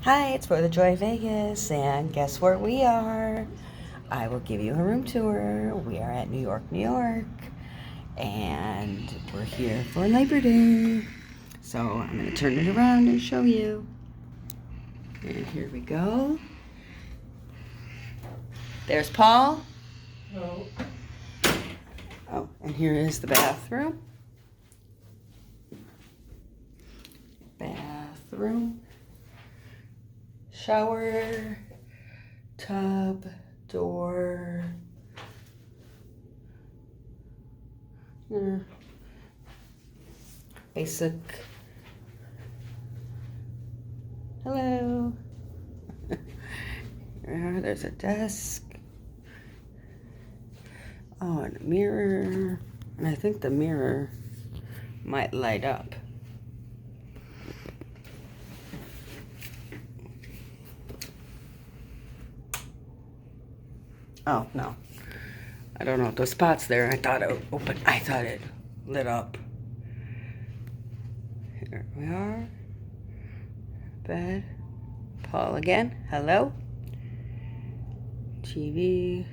Hi, it's For the Joy of Vegas, and guess where we are? I will give you a room tour. We are at New York, New York, and we're here for Labor Day. So I'm going to turn it around and show you. And here we go. There's Paul. No. Oh, and here is the bathroom. Bathroom. Shower. Tub. Door. Basic. Hello. There's a desk. Oh, and a mirror. And I think the mirror might light up. Oh, no. I don't know. The spot's there. I thought it opened. I thought it lit up. Here we are. Bed. Paul again. Hello. TV.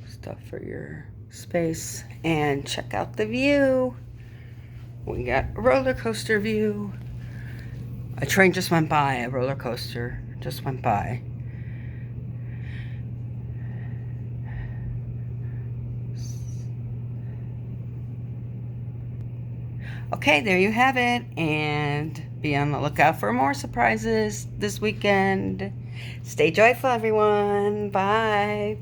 Stuff for your space. And check out the view. We got a roller coaster view. A train just went by. A roller coaster just went by. Okay, there you have it, and be on the lookout for more surprises this weekend. Stay joyful, everyone. Bye.